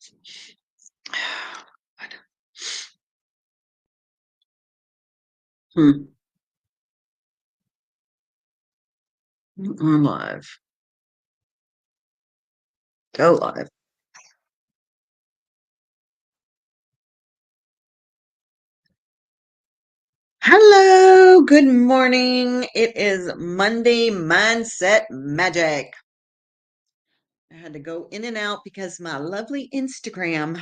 God. Hmm. On live. Go live. Hello, good morning. It is Monday Mindset Magic. I had to go in and out because my lovely Instagram.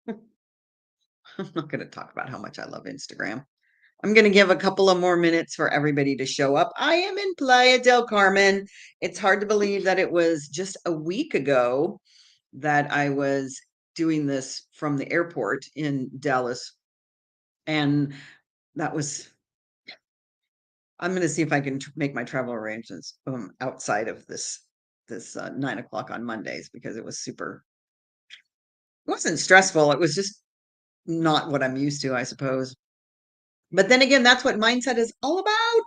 I'm not going to talk about how much I love Instagram. I'm going to give a couple of more minutes for everybody to show up. I am in Playa del Carmen. It's hard to believe that it was just a week ago that I was doing this from the airport in Dallas. And that was I'm going to see if I can make my travel arrangements outside of this 9 o'clock on Mondays because it was super. It wasn't stressful. It was just not what I'm used to, I suppose. But then again, that's what mindset is all about: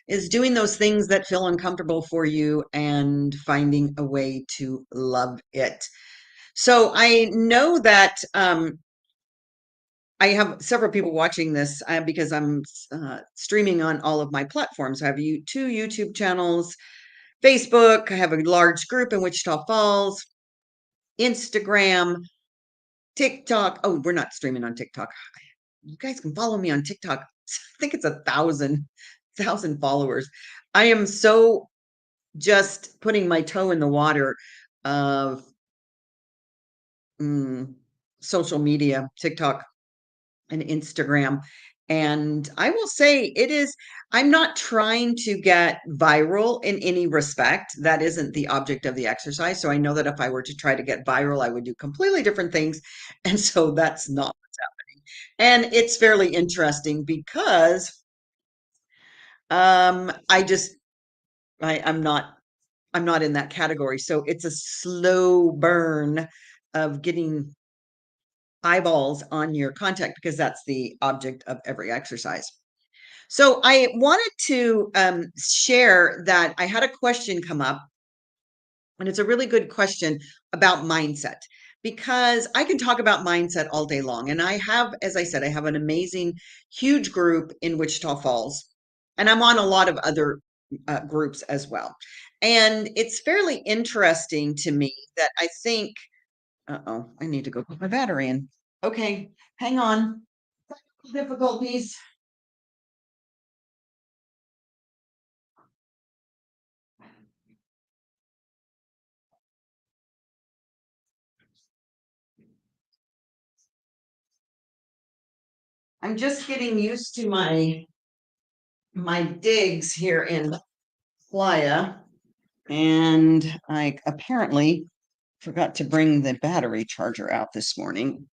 is doing those things that feel uncomfortable for you and finding a way to love it. So I know that I have several people watching this because I'm streaming on all of my platforms. I have two YouTube channels, Facebook. I have a large group in Wichita Falls, Instagram, TikTok. Oh, we're not streaming on TikTok. You guys can follow me on TikTok. I think it's 1,000 followers. I am so just putting my toe in the water of mm, social media, TikTok and Instagram. And I will say I'm not trying to get viral in any respect. That isn't the object of the exercise. So I know that if I were to try to get viral, I would do completely different things. And so that's not what's happening. And it's fairly interesting because I just I'm not in that category. So it's a slow burn of getting eyeballs on your content because that's the object of every exercise. So I wanted to share that I had a question come up, and it's a really good question about mindset because I can talk about mindset all day long. And I have, as I said, I have an amazing, huge group in Wichita Falls, and I'm on a lot of other groups as well. And it's fairly interesting to me that I think, uh-oh, I need to go put my battery in. Okay, hang on. Difficulties. I'm just getting used to my digs here in Playa, and I apparently forgot to bring the battery charger out this morning.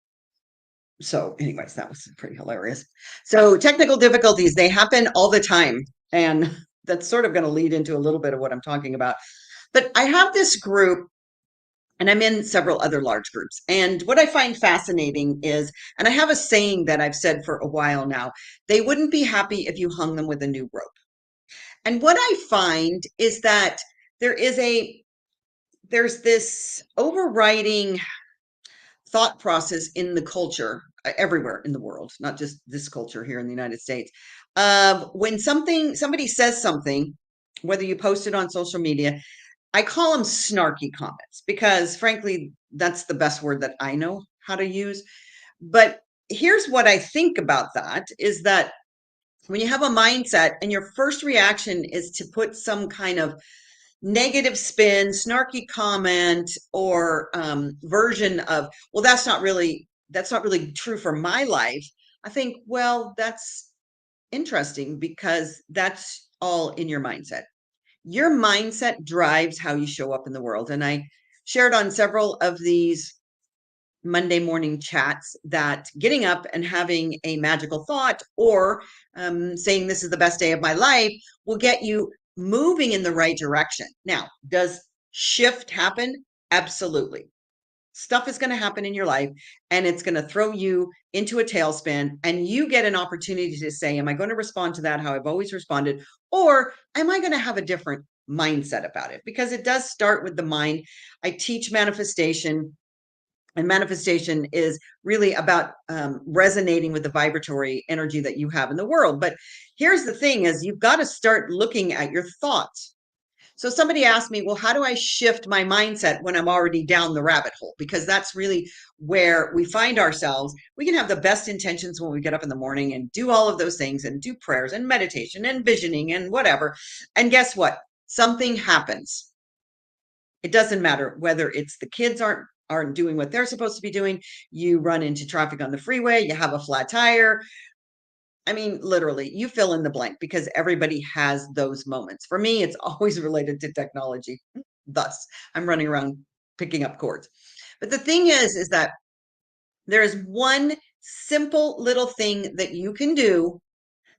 So, anyways, that was pretty hilarious. So, technical difficulties, they happen all the time, and that's sort of going to lead into a little bit of what I'm talking about. But I have this group, and I'm in several other large groups. And what I find fascinating is, and I have a saying that I've said for a while now, they wouldn't be happy if you hung them with a new rope. And what I find is that there is a there's this overriding thought process in the culture everywhere in the world, not just this culture here in the United States, of when somebody says something, whether you post it on social media, I call them snarky comments because frankly, that's the best word that I know how to use. But here's what I think about that is that when you have a mindset and your first reaction is to put some kind of negative spin, snarky comment, or version of, well, that's not really true for my life. I think, well, that's interesting because that's all in your mindset. Your mindset drives how you show up in the world. And I shared on several of these Monday morning chats that getting up and having a magical thought or saying this is the best day of my life will get you moving in the right direction. Now, does shift happen? Absolutely. Stuff is going to happen in your life and it's going to throw you into a tailspin, and you get an opportunity to say, am I going to respond to that how I've always responded? Or am I going to have a different mindset about it? Because it does start with the mind. I teach manifestation And manifestation is really about resonating with the vibratory energy that you have in the world. But here's the thing is you've got to start looking at your thoughts. So somebody asked me, well, how do I shift my mindset when I'm already down the rabbit hole? Because that's really where we find ourselves. We can have the best intentions when we get up in the morning and do all of those things and do prayers and meditation and visioning and whatever. And guess what? Something happens. It doesn't matter whether it's the kids aren't doing what they're supposed to be doing. You run into traffic on the freeway, you have a flat tire. I mean, literally, you fill in the blank because everybody has those moments. For me, it's always related to technology. Thus, I'm running around picking up cords. But the thing is that there is one simple little thing that you can do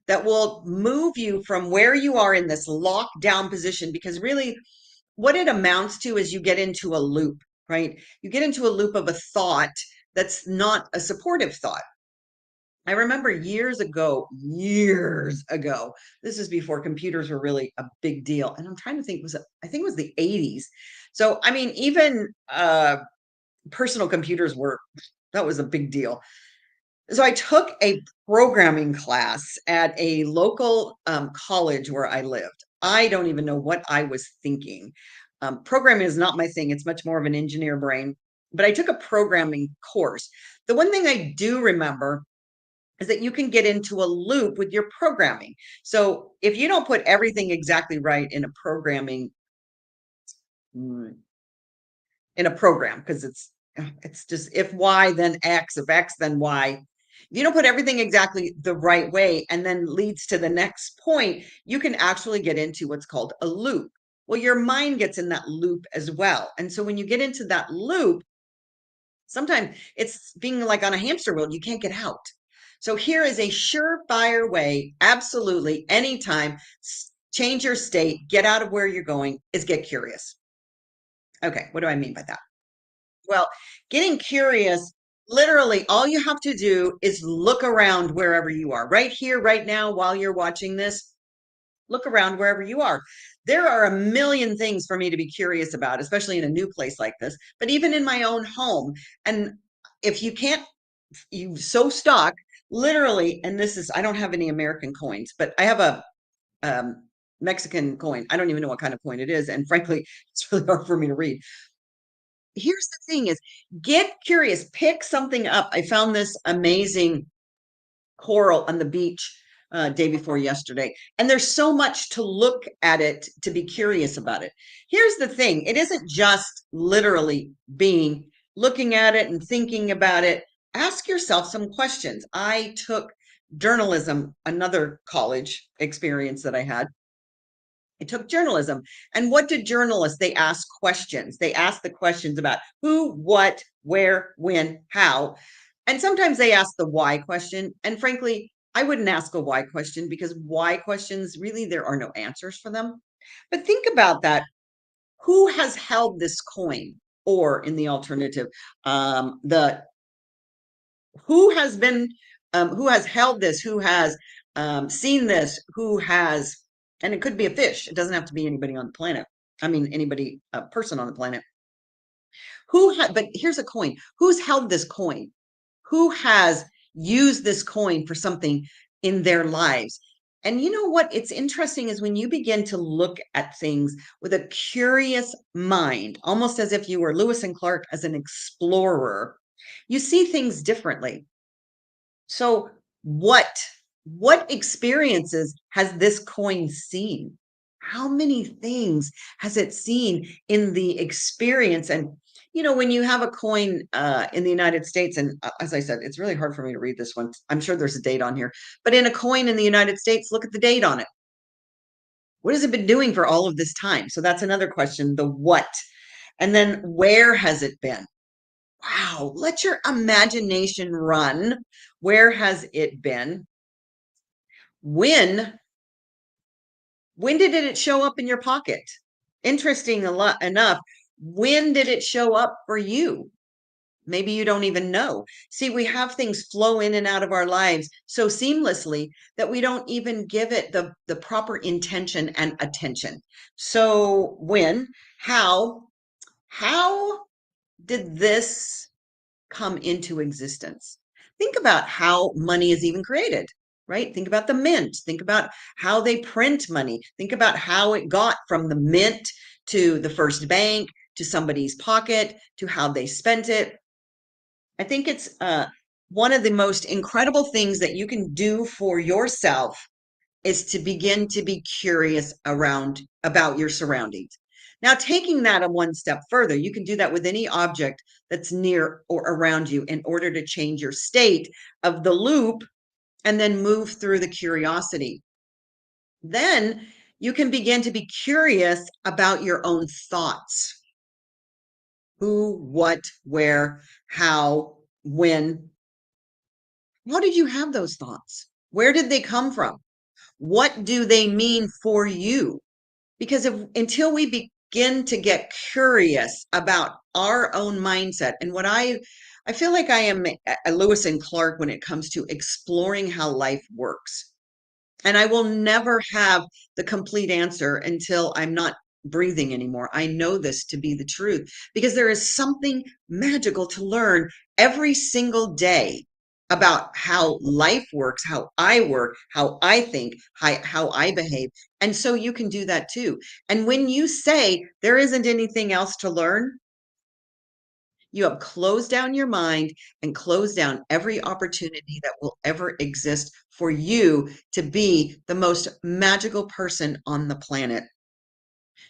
that will move you from where you are in this lockdown position. Because really, what it amounts to is you get into a loop, right? You get into a loop of a thought that's not a supportive thought. I remember years ago, this is before computers were really a big deal. And I'm trying to think, I think it was the 80s. So, I mean, even personal computers that was a big deal. So I took a programming class at a local college where I lived. I don't even know what I was thinking. Programming is not my thing. It's much more of an engineer brain. But I took a programming course. The one thing I do remember is that you can get into a loop with your programming. So if you don't put everything exactly right in a programming mm, in a program, because it's just if Y then X, if X then Y. If you don't put everything exactly the right way and then leads to the next point, you can actually get into what's called a loop. Well, your mind gets in that loop as well. And so when you get into that loop, sometimes it's being like on a hamster wheel, you can't get out. So here is a surefire way, absolutely, anytime, change your state, get out of where you're going, is get curious. Okay, what do I mean by that? Well, getting curious, literally, all you have to do is look around wherever you are, right here, right now, while you're watching this. Look around wherever you are. There are a million things for me to be curious about, especially in a new place like this, but even in my own home. And if you can't, you so stock literally, and this is, I don't have any American coins, but I have a Mexican coin. I don't even know what kind of coin it is. And frankly, it's really hard for me to read. Here's the thing is get curious, pick something up. I found this amazing coral on the beach day before yesterday. And there's so much to look at it to be curious about it. Here's the thing. It isn't just literally looking at it and thinking about it. Ask yourself some questions. I took journalism, another college experience that I had. I took journalism. And what did journalists? They ask questions. They ask the questions about who, what, where, when, how. And sometimes they ask the why question. And frankly, I wouldn't ask a why question because why questions, really, there are no answers for them. But think about that. Who has held this coin? Or in the alternative, the who has held this, who has seen this, who has, and it could be a fish. It doesn't have to be anybody on the planet. I mean, anybody, a person on the planet. But here's a coin. Who's held this coin? Who has used this coin for something in their lives? And you know what? It's interesting is when you begin to look at things with a curious mind, almost as if you were Lewis and Clark as an explorer, you see things differently. So what experiences has this coin seen? How many things has it seen in the experience? And when you have a coin in the United States, and as I said, it's really hard for me to read this one. I'm sure there's a date on here, but in a coin in the United States, look at the date on it. What has it been doing for all of this time? So that's another question, the what. And then where has it been? Wow, let your imagination run. Where has it been? When did it show up in your pocket? Interesting enough, when did it show up for you? Maybe you don't even know. See, we have things flow in and out of our lives so seamlessly that we don't even give it the proper intention and attention. So when, how did this come into existence. Think about how money is even created, right? Think about the mint. Think about how they print money. Think about how it got from the mint to the first bank to somebody's pocket to how they spent it. I think it's one of the most incredible things that you can do for yourself is to begin to be curious around about your surroundings. Now, taking that a one step further, you can do that with any object that's near or around you in order to change your state of the loop and then move through the curiosity. Then you can begin to be curious about your own thoughts. Who, what, where, how, when. How did you have those thoughts? Where did they come from? What do they mean for you? Because until we begin to get curious about our own mindset and what I feel like I am a Lewis and Clark when it comes to exploring how life works. And I will never have the complete answer until I'm not breathing anymore. I know this to be the truth because there is something magical to learn every single day about how life works, how I work, how I think, how I behave. And so you can do that too. And when you say there isn't anything else to learn, you have closed down your mind and closed down every opportunity that will ever exist for you to be the most magical person on the planet.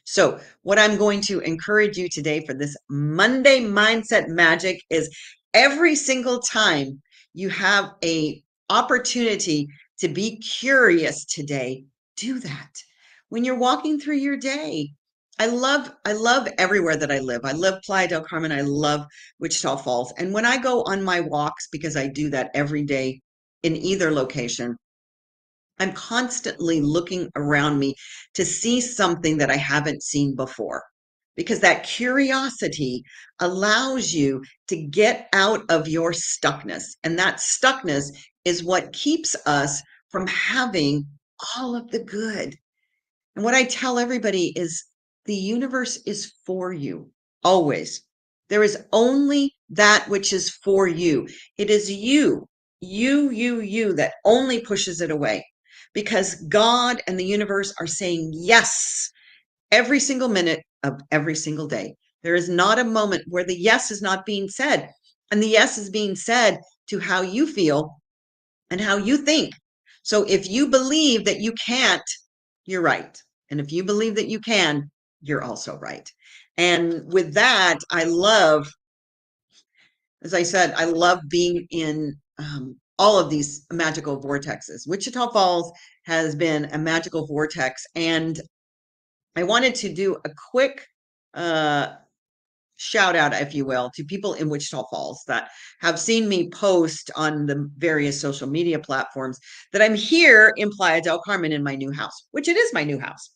So, what I'm going to encourage you today for this Monday Mindset Magic is every single time you have a opportunity to be curious today, do that. When you're walking through your day, I love everywhere that I live. I love Playa del Carmen. I love Wichita Falls. And when I go on my walks, because I do that every day in either location, I'm constantly looking around me to see something that I haven't seen before because that curiosity allows you to get out of your stuckness. And that stuckness is what keeps us from having all of the good. And what I tell everybody is the universe is for you always. There is only that which is for you. It is you that only pushes it away because God and the universe are saying yes every single minute of every single day. There is not a moment where the yes is not being said. And the yes is being said to how you feel and how you think. So if you believe that you can't, you're right. And if you believe that you can, you're also right. And with that, as I said, I love being in all of these magical vortexes. Wichita Falls has been a magical vortex. And I wanted to do a quick uh, shout out, if you will, to people in Wichita Falls that have seen me post on the various social media platforms that I'm here in Playa del Carmen in my new house, which it is my new house.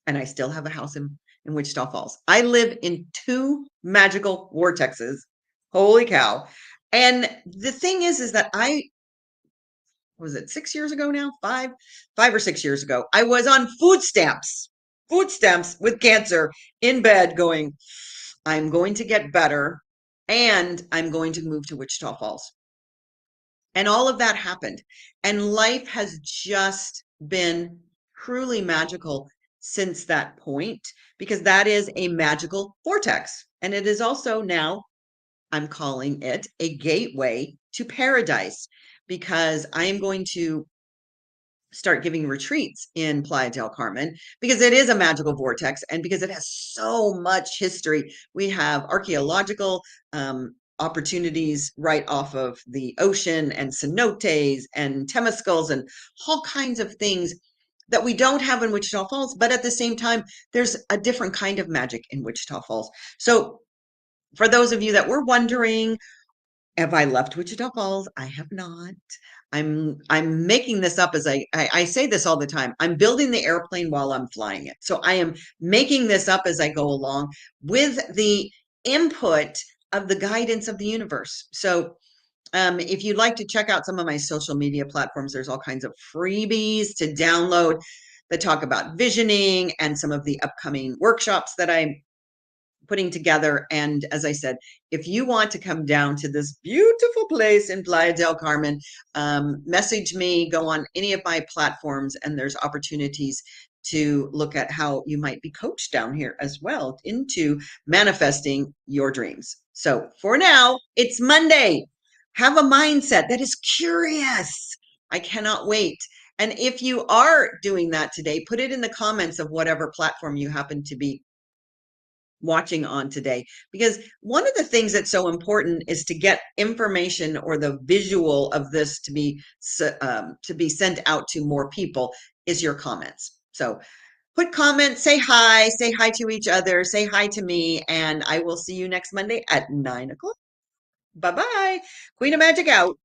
And I still have a house in Wichita Falls. I live in two magical vortexes. Holy cow. And the thing is that was it 6 years ago now? 5 or 6 years ago, I was on food stamps with cancer in bed going, I'm going to get better and I'm going to move to Wichita Falls. And all of that happened. And life has just been truly magical since that point because that is a magical vortex. And it is also now, I'm calling it a gateway to paradise because I am going to start giving retreats in Playa del Carmen because it is a magical vortex and because it has so much history. We have archaeological opportunities right off of the ocean and cenotes and temescals and all kinds of things that we don't have in Wichita Falls. But at the same time, there's a different kind of magic in Wichita Falls. So for those of you that were wondering, have I left Wichita Falls? I have not. I'm making this up as I say this all the time. I'm building the airplane while I'm flying it. So I am making this up as I go along with the input of the guidance of the universe. So if you'd like to check out some of my social media platforms, there's all kinds of freebies to download that talk about visioning and some of the upcoming workshops that I'm putting together. And as I said, if you want to come down to this beautiful place in Playa del Carmen, message me, go on any of my platforms, and there's opportunities to look at how you might be coached down here as well into manifesting your dreams. So for now, it's Monday. Have a mindset that is curious. I cannot wait. And if you are doing that today, put it in the comments of whatever platform you happen to be watching on today, because one of the things that's so important is to get information or the visual of this to be sent out to more people is your comments. So put comments, say hi to each other, say hi to me, and I will see you next Monday at 9 o'clock. Bye bye. Queen of Magic out.